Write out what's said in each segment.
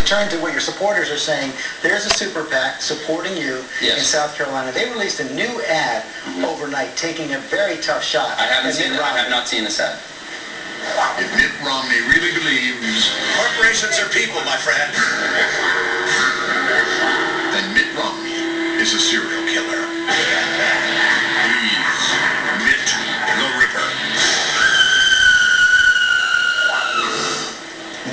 return to what your supporters are saying, there's a super PAC supporting you in South Carolina. They released a new ad overnight, taking a very tough shot. I have not seen this ad. If Mitt Romney really believes corporations are people, my friend, then Mitt Romney is a serial killer. He's Mitt the Ripper.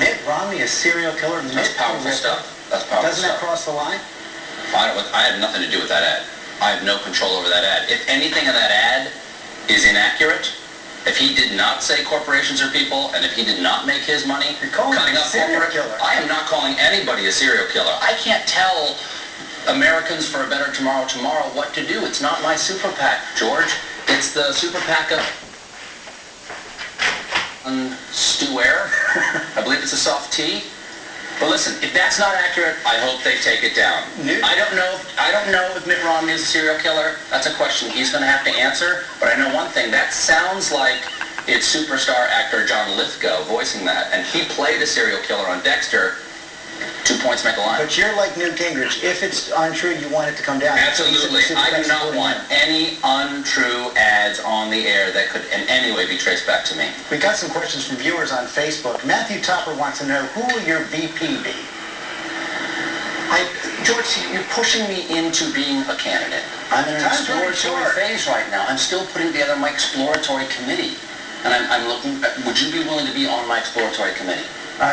Mitt Romney, a serial killer? That's powerful stuff. That's powerful Doesn't that cross the line? I have nothing to do with that ad. I have no control over that ad. If anything in that ad is inaccurate, if he did not say corporations are people, and if he did not make his money cutting up corporate, I am not calling anybody a serial killer. I can't tell Americans for a Better Tomorrow what to do. It's not my super PAC, George. It's the super PAC of Stu Air. I believe it's a soft T. But listen, if that's not accurate, I hope they take it down. I don't know if Mitt Romney is a serial killer. That's a question he's going to have to answer. But I know one thing. That sounds like it's superstar actor John Lithgow voicing that. And he played a serial killer on Dexter. 2 points make a line. But you're like Newt Gingrich. If it's untrue, you want it to come down. Absolutely. I do not want any untrue ads on the air that could in any way be traced back to me. We got some questions from viewers on Facebook. Matthew Topper wants to know, who will your VP be? George, you're pushing me into being a candidate. I'm in an exploratory phase right now. I'm still putting together my exploratory committee. And I'm looking, would you be willing to be on my exploratory committee?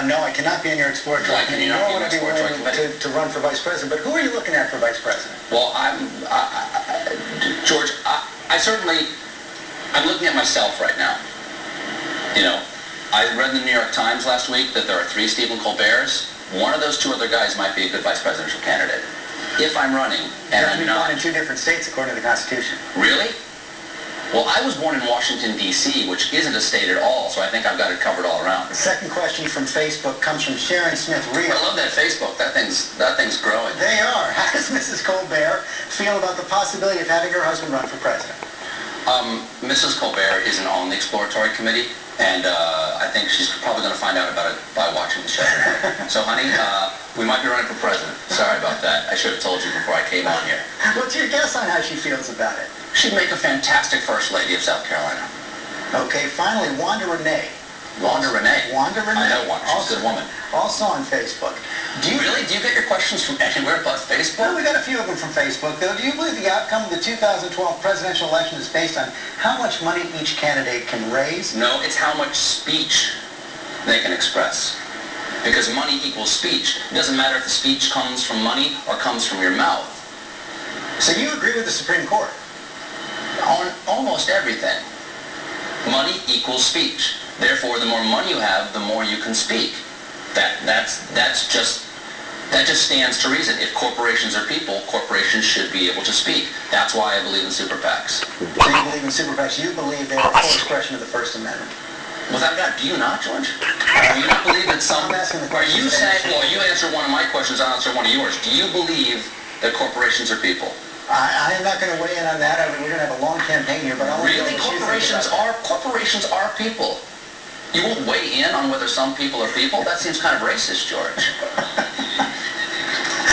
No, I cannot be in your exploratory committee. Nor would I be willing to run for vice president. But who are you looking at for vice president? Well, George, I'm looking at myself right now. You know, I read in the New York Times last week that there are 3 Stephen Colberts. One of those 2 other guys might be a good vice presidential candidate. If I'm running, and I'm not. Born in 2 different states according to the Constitution. Really? Well, I was born in Washington, D.C., which isn't a state at all, so I think I've got it covered all around. The second question from Facebook comes from Sharon Smith-Reel. I love that Facebook. That thing's growing. They are. How does Mrs. Colbert feel about the possibility of having her husband run for president? Mrs. Colbert isn't on the exploratory committee, and I think she's probably going to find out about it by watching the show. So, honey, we might be running for president. Sorry about that. I should have told you before I came on here. What's your guess on how she feels about it? She'd make a fantastic First Lady of South Carolina. Okay, finally, Wanda Renee. Wanda Renee? Wanda Renee. I know Wanda. She's a good woman. Also on Facebook. Really? Do you get your questions from anywhere but Facebook? Well, we got a few of them from Facebook. Though, do you believe the outcome of the 2012 presidential election is based on how much money each candidate can raise? No, it's how much speech they can express. Because money equals speech. It doesn't matter if the speech comes from money or comes from your mouth. So you agree with the Supreme Court? On almost everything. Money equals speech. Therefore, the more money you have, the more you can speak. That just stands to reason. If corporations are people, corporations should be able to speak. That's why I believe in super PACs. So you believe in super PACs? You believe they are a full expression of the First Amendment? Without doubt. Do you not, George? Do you not believe that some... Are you saying... Well, you answer one of my questions, I'll answer one of yours. Do you believe that corporations are people? I am not going to weigh in on that. I mean, we're going to have a long campaign here, but I want to know what corporations are people. You won't weigh in on whether some people are people? That seems kind of racist, George.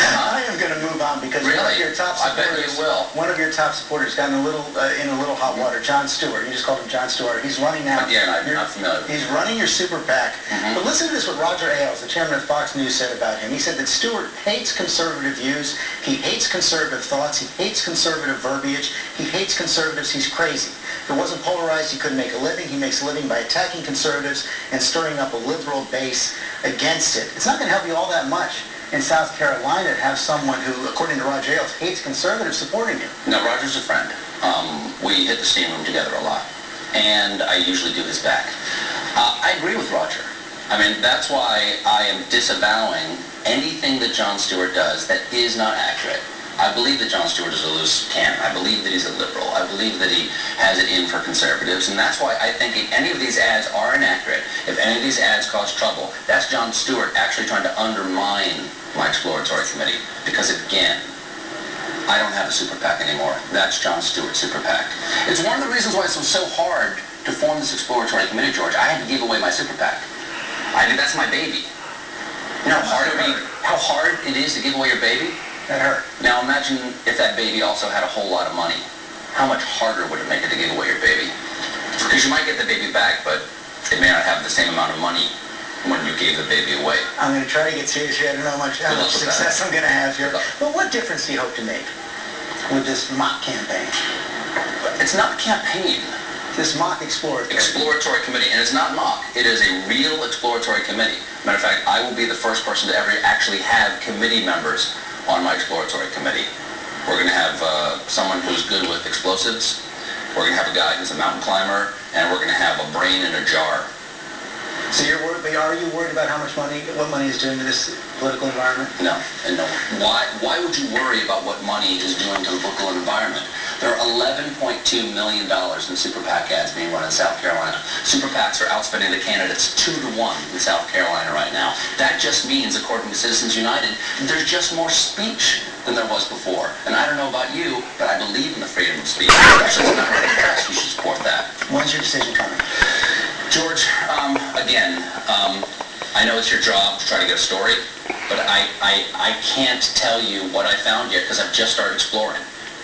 I am going to move on because really? one of your top supporters, I bet you will. One of your top supporters got in a little hot water. Jon Stewart. You just called him Jon Stewart. He's running now. Yeah, I'm not familiar. He's running your super PAC. But listen to this, what Roger Ailes, the chairman of Fox News, said about him. He said that Stewart hates conservative views. He hates conservative thoughts. He hates conservative verbiage. He hates conservatives. He's crazy. If it wasn't polarized, he couldn't make a living. He makes a living by attacking conservatives and stirring up a liberal base against it. It's not going to help you all that much in South Carolina to have someone who, according to Roger Ailes, hates conservatives supporting you. No, Roger's a friend. We hit the steam room together a lot, and I usually do his back. I agree with Roger. I mean, that's why I am disavowing anything that Jon Stewart does that is not accurate. I believe that Jon Stewart is a loose cannon. I believe that he's a liberal. I believe that he has it in for conservatives, and that's why I think if any of these ads are inaccurate, if any of these ads cause trouble, that's Jon Stewart actually trying to undermine my exploratory committee. Because again, I don't have a super PAC anymore. That's Jon Stewart's super PAC. It's one of the reasons why it was so hard to form this exploratory committee, George. I had to give away my super PAC. That's my baby. You know how it is to give away your baby? That hurt. Now imagine if that baby also had a whole lot of money. How much harder would it make it to give away your baby? Because you might get the baby back, but it may not have the same amount of money when you gave the baby away. I'm going to try to get serious here. I don't know how much success I'm going to have here. But what difference do you hope to make with this mock campaign? It's not a campaign. This mock exploratory committee, and it's not mock. It is a real exploratory committee. Matter of fact, I will be the first person to ever actually have committee members on my exploratory committee. We're going to have someone who's good with explosives. We're going to have a guy who's a mountain climber, and we're going to have a brain in a jar. So you're worried, but are you worried about how much money, what money is doing to this political environment? No, and no. Why would you worry about what money is doing to the political environment? There are $11.2 million in super PAC ads being run in South Carolina. Super PACs are outspending the candidates 2-1 in South Carolina right now. That just means, according to Citizens United, there's just more speech than there was before. And I don't know about you, but I believe in the freedom of speech. So it's not really press. You should support that. When's your decision coming? George, again, I know it's your job to try to get a story, but I can't tell you what I found yet because I've just started exploring.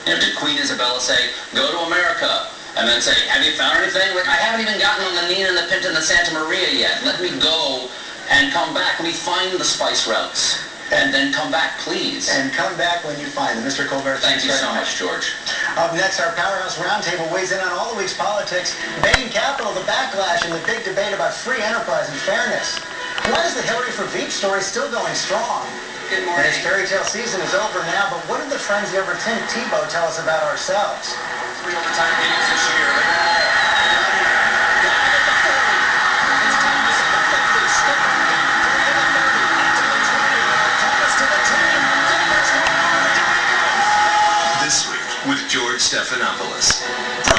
You know, did Queen Isabella say, go to America, and then say, have you found anything? Like, I haven't even gotten on the Nina and the Pinta and the Santa Maria yet. Let me go and come back. Let me find the spice routes. And then come back, please. And come back when you find them. Mr. Colbert, thank you so much, George. Up next, our Powerhouse Roundtable weighs in on all the week's politics. Bain Capital, the backlash, and the big debate about free enterprise and fairness. Why is the Hillary for Veep story still going strong? Good morning. And his fairy tale season is over now, but what did the frenzy over Tim Tebow tell us about ourselves? 3 overtime meetings this year. This week with George Stephanopoulos.